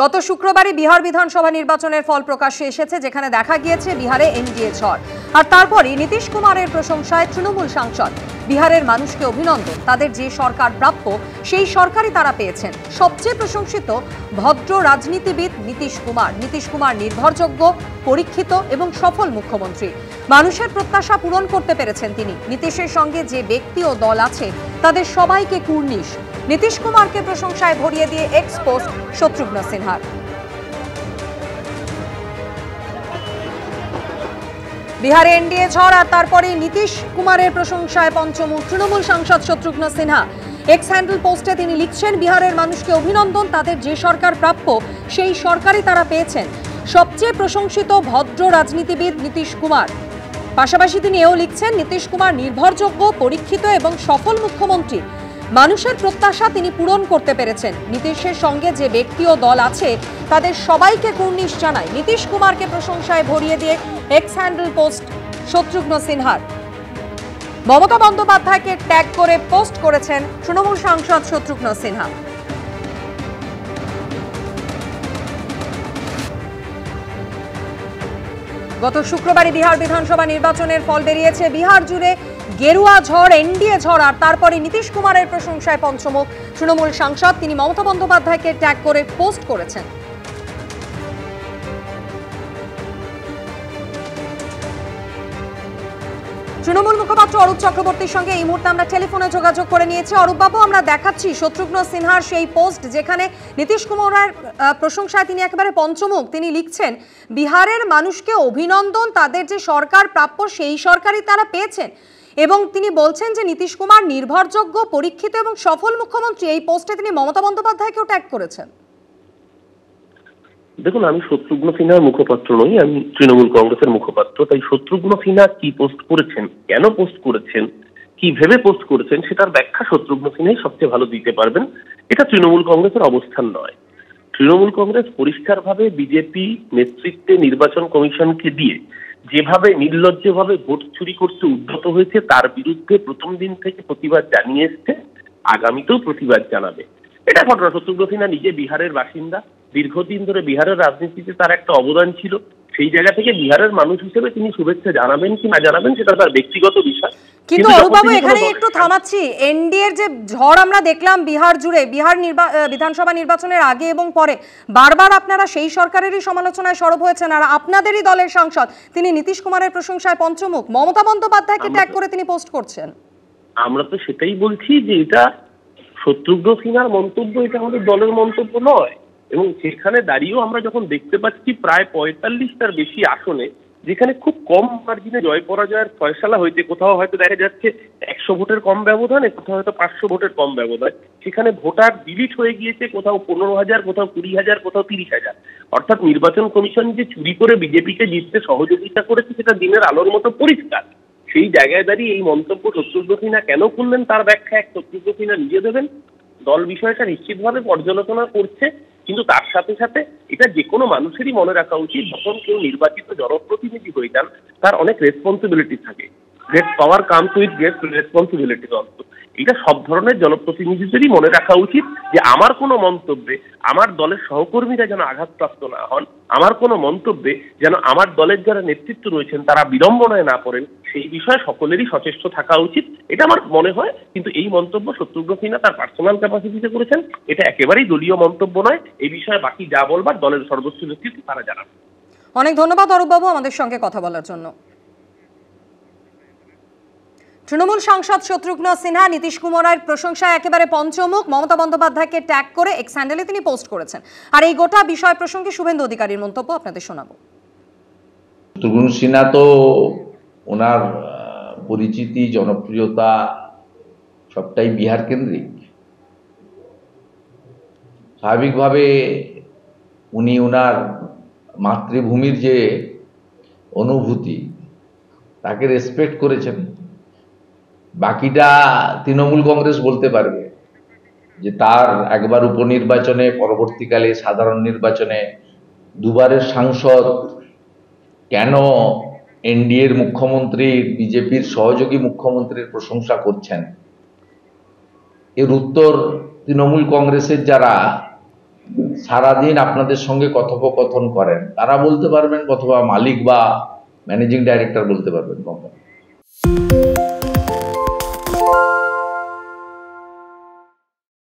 গত শুক্রবারই বিহার বিধানসভা নির্বাচনের ফল প্রকাশ্যে এসেছে, যেখানে দেখা গিয়েছে বিহারে এনডিএ ঝড়। আর তারপরই নীতিশ কুমারের প্রশংসায় তৃণমূল সাংসদ। বিহারের মানুষকে অভিনন্দন, তাদের যে সরকার প্রাপ্য সেই সরকারই তারা পেয়েছেন। সবচেয়ে প্রশংসিত ভদ্র রাজনীতিবিদ নীতিশ কুমার। নীতিশ কুমার নির্ভরযোগ্য, পরীক্ষিত এবং সফল মুখ্যমন্ত্রী। মানুষের প্রত্যাশা পূরণ করতে পেরেছেন তিনি। নীতিশের সঙ্গে যে ব্যক্তি ও দল আছে তাদের সবাইকে কুর্নিশ। নীতিশ কুমারকে প্রশংসায় ভরিয়ে দিয়ে এক্স পোস্ট শত্রুঘ্ন সিনহার। বিহারে এনডিএ ঝড় আর তারপরে নীতিশ কুমারের প্রশংসায় পঞ্চমুখ তৃণমূল সাংসদ শত্রুঘ্ন সিনহা। এক্স হ্যান্ডেল পোস্টে তিনি লিখছেন, বিহারের মানুষকে অভিনন্দন, তাদের যে সরকার প্রাপ্য সেই সরকারই তারা পেয়েছেন। সবচেয়ে প্রশংসিত ভদ্র রাজনীতিবিদ নীতিশ কুমার। পাশাপাশি তিনি এও লিখছেন, নীতিশ কুমার নির্ভরযোগ্য, পরীক্ষিত এবং সফল মুখ্যমন্ত্রী। মানুষের প্রত্যাশা তিনি পূরণ করতে পেরেছেন। নীতিশের সঙ্গে যে ব্যক্তি ও দল আছে তাদের সবাইকে কুর্নিশ জানায়। নীতিশ কুমারকে প্রশংসায় ভরিয়ে দিয়ে এক্স হ্যান্ডেল পোস্ট শত্রুঘ্ন সিনহার। মমতা বন্দ্যোপাধ্যায়কে ট্যাগ করে পোস্ট করেছেন তৃণমূল সাংসদ শত্রুঘ্ন সিনহা। গত শুক্রবারই বিহার বিধানসভা নির্বাচনের ফল বেরিয়েছে। বিহার জুড়ে গেরুয়া ঝড়, এনডিএ ঝড় আর তারপরে নীতিশ কুমারের প্রশংসায় পঞ্চমুখ তৃণমূল সাংসদ। তিনি মমতা বন্দ্যোপাধ্যায়কে ট্যাগ করে পোস্ট করেছেন। তৃণমূল মুখপাত্র অরূপ চক্রবর্তীর সঙ্গে এই মুহূর্তে আমরা টেলিফোনে যোগাযোগ করে নিয়েছি। অরূপ বাবু, আমরা দেখাচ্ছি শত্রুঘ্ন সিনহার সেই পোস্ট, যেখানে নীতিশ কুমারের প্রশংসায় তিনি একেবারে পঞ্চমুখ। তিনি লিখছেন, বিহারের মানুষকে অভিনন্দন, তাদের যে সরকার প্রাপ্য সেই সরকারই তারা পেয়েছেন। এবং তিনি বলছেন যে নীতিশ কুমার নির্ভরযোগ্য, পরীক্ষিত এবং সফল মুখ্যমন্ত্রী। এই পোস্টে তিনি মমতা বন্দ্যোপাধ্যায়কেও ট্যাগ করেছেন। দেখুন, আমি শত্রুঘ্ন সিনহার মুখপাত্র নই, আমি তৃণমূল কংগ্রেসের মুখপাত্র। তাই শত্রুঘ্ন সিনহা কি পোস্ট করেছেন, কেন পোস্ট করেছেন, কি ভেবে পোস্ট করেছেন, সেটার ব্যাখ্যা শত্রুঘ্ন সিনহাই সবচেয়ে ভালো দিতে পারবেন। এটা তৃণমূল কংগ্রেসের অবস্থান নয়। তৃণমূল কংগ্রেস পরিষ্কারভাবে বিজেপি নেতৃত্বে নির্বাচন কমিশনকে দিয়ে যেভাবে নির্লজ্জভাবে ভোট চুরি করতে উদ্যত হয়েছে তার বিরুদ্ধে প্রথম দিন থেকে প্রতিবাদ জানিয়ে এসছে, আগামীতেও প্রতিবাদ জানাবে। এটা ঘটনা। শত্রুঘ্ন সিনহা নিজে বিহারের বাসিন্দা, দীর্ঘদিন ধরে বিহারের রাজনীতিতে তার একটা অবদান ছিল। সেই জায়গা থেকে বিহারের মানুষ হিসেবে তিনি শুভেচ্ছা জানাবেন কি না জানাবেন সেটা তার ব্যক্তিগত বিষয়। কিন্তু অরূপবাবু, এখানে একটু থামাচ্ছি। এনডিএর যে ঝড় আমরা দেখলাম বিহার জুড়ে, বিহার বিধানসভা নির্বাচনের আগে এবং পরে বারবার আপনারা সেই সরকারেরই সমালোচনায় সরব হয়েছেন, আর আপনাদেরই দলের সাংসদ তিনি নীতিশ কুমারের প্রশংসায় পঞ্চমুখ। মমতা বন্দ্যোপাধ্যায়কে ট্যাগ করে তিনি পোস্ট করছেন। আমরা তো সেটাই বলছি যে এটা শত্রুঘ্ন সিনহার মন্তব্য, এটা আমাদের দলের মন্তব্য নয়। এবং সেখানে দাঁড়িয়েও আমরা যখন দেখতে পাচ্ছি প্রায় 45টার বেশি আসনে যেখানে খুব কম মার্জিনে জয় পরাজয়ের ফয়সালা হয়েছে, কোথাও হয়তো দেখা যাচ্ছে 100 ভোটের কম ব্যবধানে, কোথাও হয়তো 500 ভোটের কম ব্যবধান, সেখানে ভোটার ডিলিট হয়ে গিয়েছে, কোথাও 15,000, কোথাও 20,000, কোথাও 30,000। অর্থাৎ নির্বাচন কমিশন যে চুরি করে বিজেপিকে জিততে সহযোগিতা করেছে সেটা দিনের আলোর মতো পরিষ্কার। সেই জায়গায় দাঁড়িয়ে এই মন্তব্য শত্রুঘ্ন সিনহা কেন করলেন তার ব্যাখ্যা এক শত্রুঘ্ন সিনহা নিজে দেবেন। দল বিষয়টা নিশ্চিতভাবে পর্যালোচনা করছে, কিন্তু তার সাথে সাথে এটা যে কোনো মানুষেরই মনে রাখা উচিত, যখন কেউ নির্বাচিত জনপ্রতিনিধি হয়ে যান তার অনেক রেসপন্সিবিলিটি থাকে। Great power comes with great responsibility also. এটা সব ধরনের জনপ্রতিনিধিদেরই মনে রাখা উচিত যে আমার কোনো মন্তব্যে আমার দলের সহকর্মীরা যেন আঘাতপ্রাপ্ত না হন, আমার কোনো মন্তব্যে যেন আমার দলের যারা নেতৃত্ব রয়েছেন তারা বিড়ম্বনায় না পড়েন, সেই বিষয়ে সকলেরই সচেষ্ট থাকা উচিত, এটা আমার মনে হয়। কিন্তু এই মন্তব্য শত্রুঘ্ন সিনহা তার পার্সোনাল ক্যাপাসিটিতে করেছেন, এটা একেবারেই দলীয় মন্তব্য নয়। এই বিষয়ে বাকি যা বলবার দলের সর্বোচ্চ নেতৃত্ব তারা জানাবে। অনেক ধন্যবাদ অরূপবাবু আমাদের সঙ্গে কথা বলার জন্য। তৃণমূল সাংসদ শত্রুঘ্ন সিনহা নীতিশ কুমারের প্রশংসায় একেবারে পঞ্চমুখ। মমতা বন্দ্যোপাধ্যায়কে ট্যাগ করে এক্স হ্যান্ডেলে তিনি পোস্ট করেছেন। আর এই গোটা বিষয় প্রসঙ্গে শুভেন্দু অধিকারীর মন্তব্য আপনাদের শোনাবো। শত্রুঘ্ন সিনহা তো ওনার পরিচিতি, জনপ্রিয়তা সবটাই বিহার কেন্দ্রিক। স্বাভাবিকভাবে উনি ওনার মাতৃভূমির যে অনুভূতি তাকে রেসপেক্ট করেছেন। বাকিটা তৃণমূল কংগ্রেস বলতে পারবে যে তার একবার উপনির্বাচনে, পরবর্তীকালে সাধারণ নির্বাচনে দুবারের সাংসদ কেন এনডিএর মুখ্যমন্ত্রী, বিজেপির সহযোগী মুখ্যমন্ত্রীর প্রশংসা করছেন। এর উত্তর তৃণমূল কংগ্রেসের যারা সারাদিন আপনাদের সঙ্গে কথোপকথন করেন, তারা বলতে পারবেন, অথবা মালিক বা ম্যানেজিং ডাইরেক্টর বলতে পারবেন কোম্পানি।